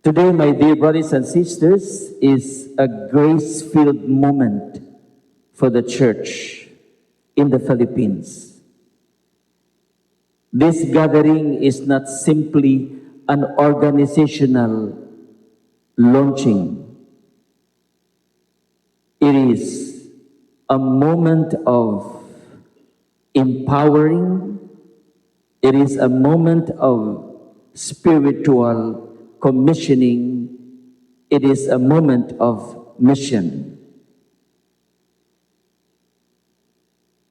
Today, my dear brothers and sisters, is a grace-filled moment for the church in the Philippines. This gathering is not simply an organizational launching. It is a moment of empowering. It is a moment of spiritual commissioning. It is a moment of mission.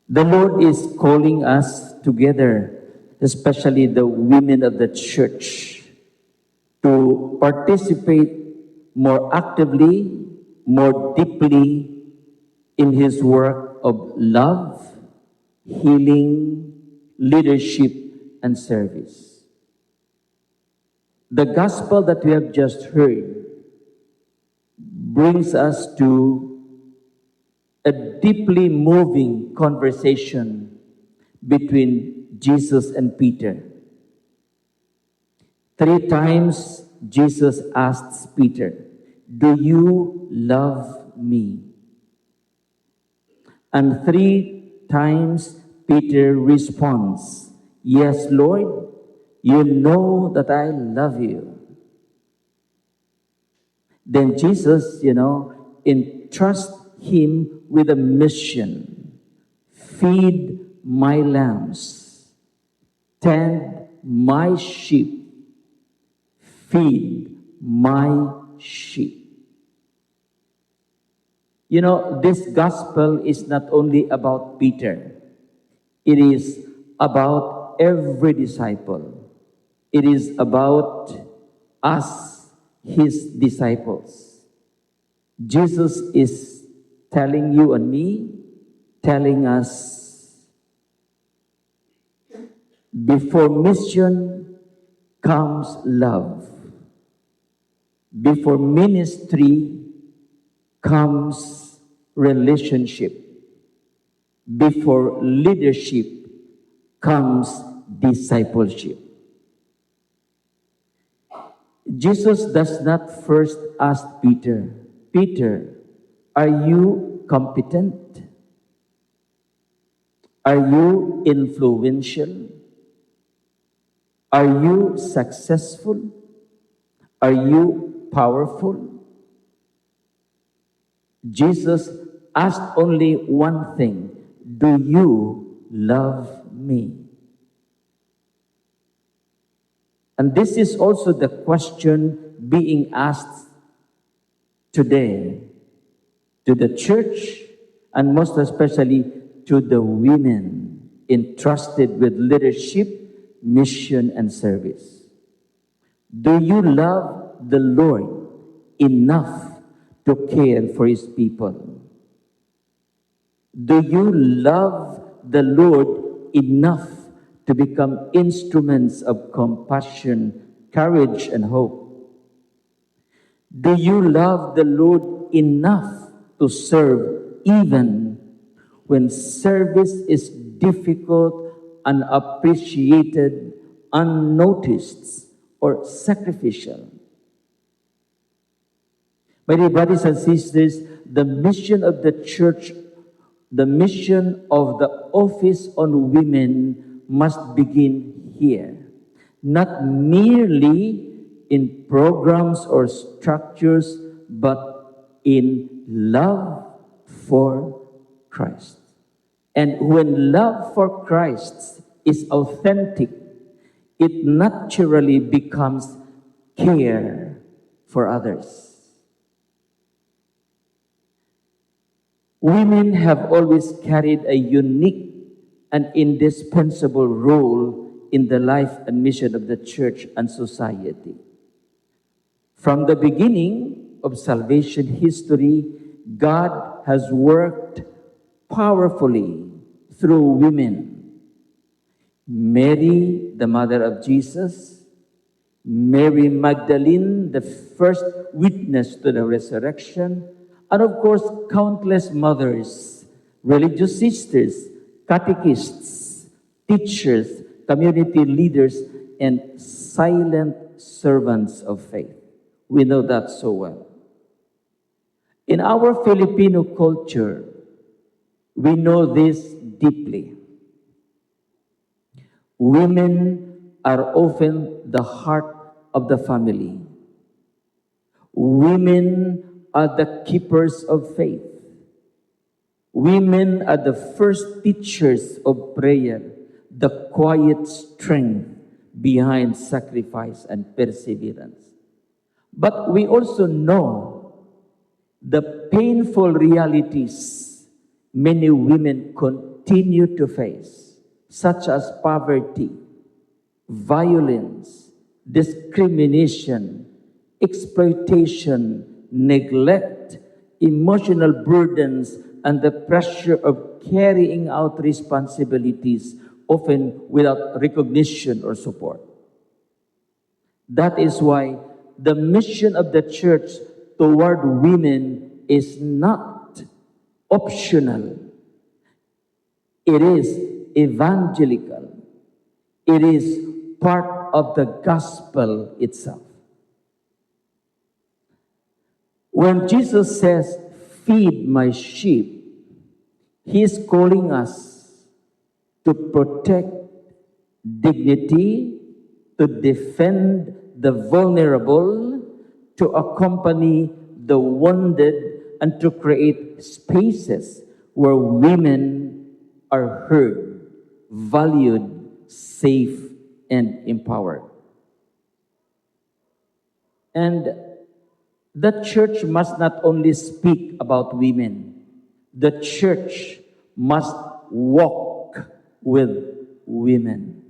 The Lord is calling us together, especially the women of the church, to participate more actively, more deeply in His work of love, healing, leadership, and service. The gospel that we have just heard brings us to a deeply moving conversation between Jesus and Peter. 3 times Jesus asks Peter, "Do you love me?" And 3 times Peter responds, "Yes, Lord, you know that I love you." Then Jesus, entrusts him with a mission: feed my lambs, tend my sheep, feed my sheep. This gospel is not only about Peter. It is about every disciple. It is about us, His disciples. Jesus is telling you and me, telling us, before mission comes love. Before ministry comes relationship. Before leadership comes discipleship. Jesus does not first ask Peter, "Peter, are you competent? Are you influential? Are you successful? Are you powerful?" Jesus asked only one thing: "Do you love me?" And this is also the question being asked today to the church, and most especially to the women entrusted with leadership, mission, and service. Do you love the Lord enough to care for His people? Do you love the Lord enough to become instruments of compassion, courage, and hope? Do you love the Lord enough to serve even when service is difficult, unappreciated, unnoticed, or sacrificial? My dear brothers and sisters, the mission of the church, the mission of the office on women must begin here, not merely in programs or structures, but in love for Christ. And when love for Christ is authentic, it naturally becomes care for others. Women have always carried a unique and indispensable role in the life and mission of the church and society. From the beginning of salvation history, God has worked powerfully through women. Mary, the mother of Jesus, Mary Magdalene, the first witness to the resurrection, and of course, countless mothers, religious sisters, catechists, teachers, community leaders, and silent servants of faith. We know that so well. In our Filipino culture, we know this deeply. Women are often the heart of the family. Women are the keepers of faith. Women are the first teachers of prayer, the quiet strength behind sacrifice and perseverance. But we also know the painful realities many women continue to face, such as poverty, violence, discrimination, exploitation, neglect, emotional burdens, and the pressure of carrying out responsibilities, often without recognition or support. That is why the mission of the church toward women is not optional. It is evangelical. It is part of the gospel itself. When Jesus says, "Feed my sheep," He is calling us to protect dignity, to defend the vulnerable, to accompany the wounded, and to create spaces where women are heard, valued, safe, and empowered. And the church must not only speak about women, the church must walk with women.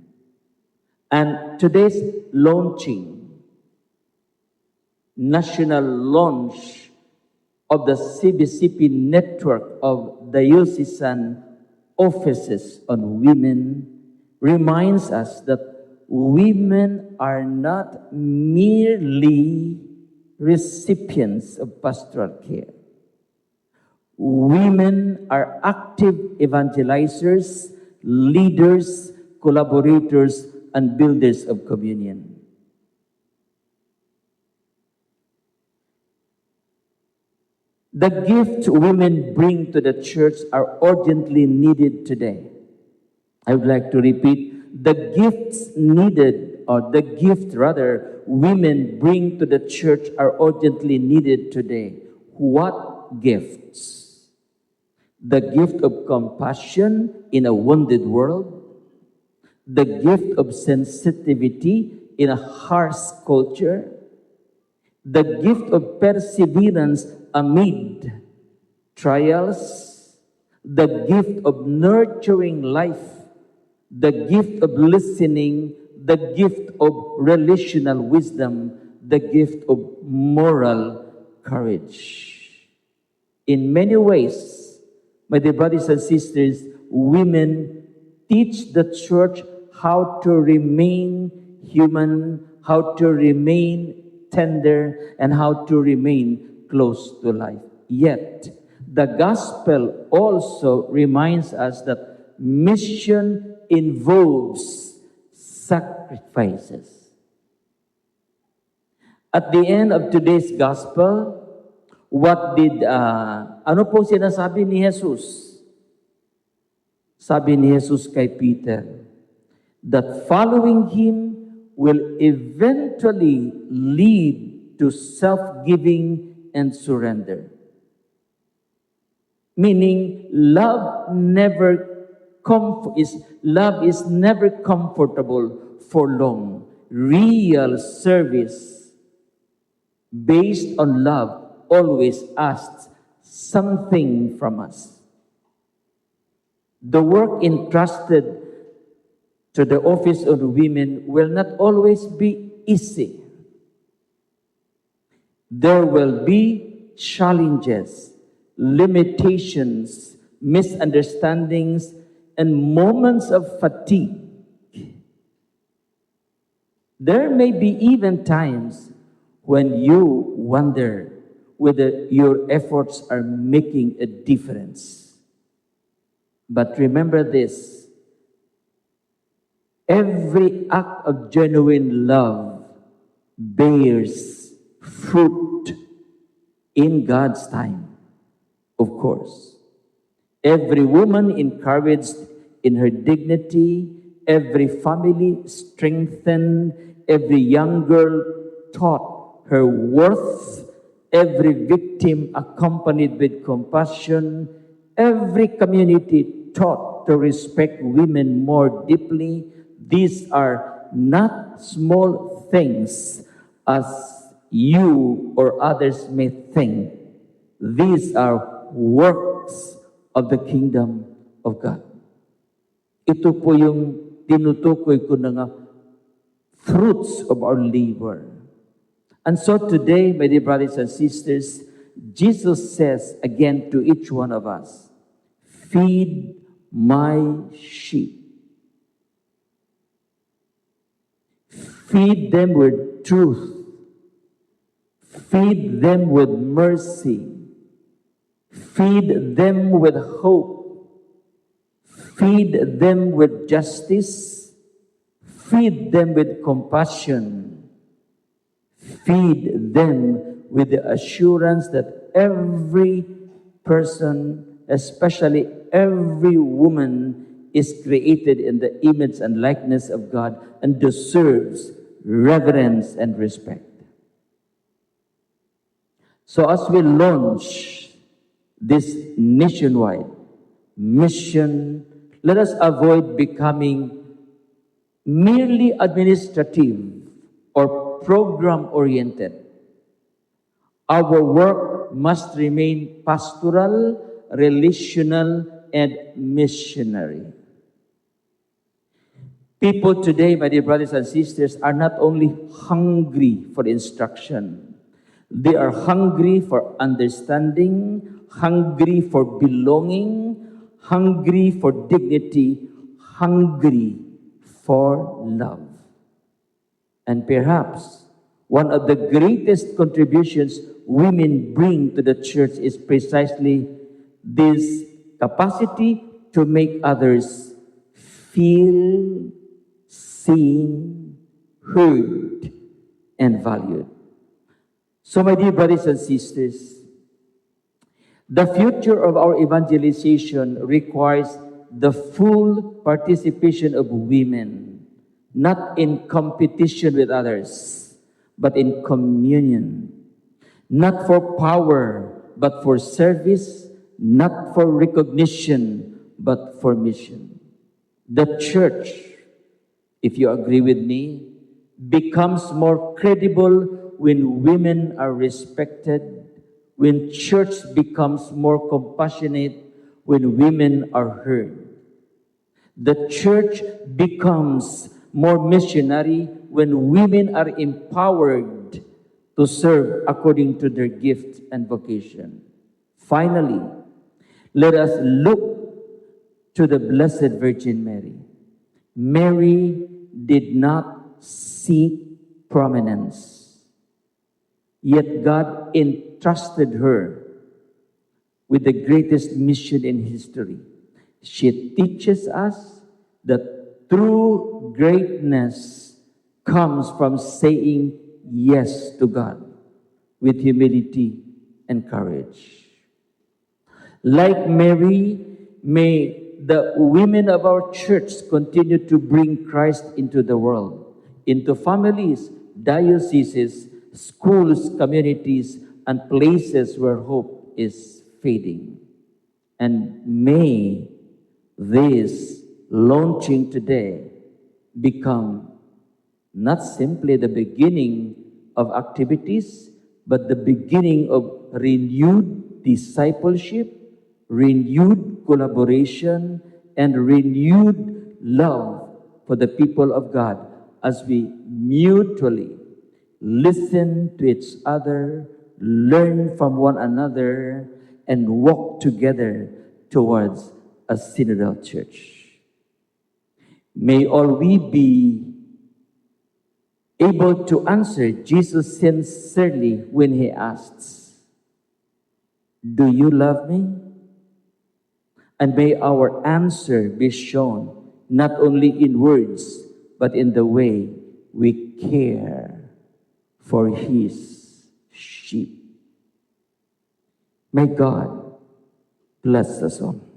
And today's national launch of the CBCP network of diocesan offices on women reminds us that women are not merely recipients of pastoral care. Women are active evangelizers, leaders, collaborators, and builders of communion. The gifts women bring to the church are urgently needed today. I would like to repeat, the gift women bring to the church are urgently needed today. What gifts? The gift of compassion in a wounded world, the gift of sensitivity in a harsh culture, the gift of perseverance amid trials, the gift of nurturing life, the gift of listening, the gift of relational wisdom, the gift of moral courage. In many ways, my dear brothers and sisters, women teach the church how to remain human, how to remain tender, and how to remain close to life. Yet, the gospel also reminds us that mission involves sacrifices. At the end of today's gospel, ano po sinasabi ni Jesus? Sabi ni Jesus kay Peter, that following Him will eventually lead to self-giving and surrender. Meaning, love is never comfortable for long. Real service based on love always asks something from us. The work entrusted to the office of women will not always be easy. There will be challenges, limitations, misunderstandings, and moments of fatigue. There may be even times when you wonder whether your efforts are making a difference. But remember this, every act of genuine love bears fruit in God's time, of course. Every woman encouraged in her dignity, every family strengthened, every young girl taught her worth, every victim accompanied with compassion, every community taught to respect women more deeply. These are not small things as you or others may think. These are works of the kingdom of God. Ito po yung tinutukoy ko na nga fruits of our labor. And so today, my dear brothers and sisters, Jesus says again to each one of us, feed my sheep. Feed them with truth. Feed them with mercy. Feed them with hope. Feed them with justice. Feed them with compassion. Feed them with the assurance that every person, especially every woman, is created in the image and likeness of God and deserves reverence and respect. So as we launch this nationwide mission, let us avoid becoming merely administrative or program-oriented. Our work must remain pastoral, relational, and missionary. People today, my dear brothers and sisters, are not only hungry for instruction, they are hungry for understanding, hungry for belonging, hungry for dignity, hungry for love. And perhaps one of the greatest contributions women bring to the church is precisely this capacity to make others feel seen, heard, and valued. So, my dear brothers and sisters, the future of our evangelization requires the full participation of women, not in competition with others, but in communion. Not for power, but for service, not for recognition, but for mission. The church, if you agree with me, becomes more credible when women are respected, when church becomes more compassionate, when women are heard. The church becomes more missionary when women are empowered to serve according to their gift and vocation. Finally, let us look to the Blessed Virgin Mary. Mary did not seek prominence, yet God entrusted her with the greatest mission in history. She teaches us that true greatness comes from saying yes to God with humility and courage. Like Mary, may the women of our church continue to bring Christ into the world, into families, dioceses, schools, communities, and places where hope is fading. And may this launching today become not simply the beginning of activities, but the beginning of renewed discipleship, renewed collaboration, and renewed love for the people of God as we mutually listen to each other, learn from one another, and walk together towards a synodal church. May all we be able to answer Jesus sincerely when he asks, "Do you love me?" And may our answer be shown not only in words, but in the way we care for his sheep. May God bless us all.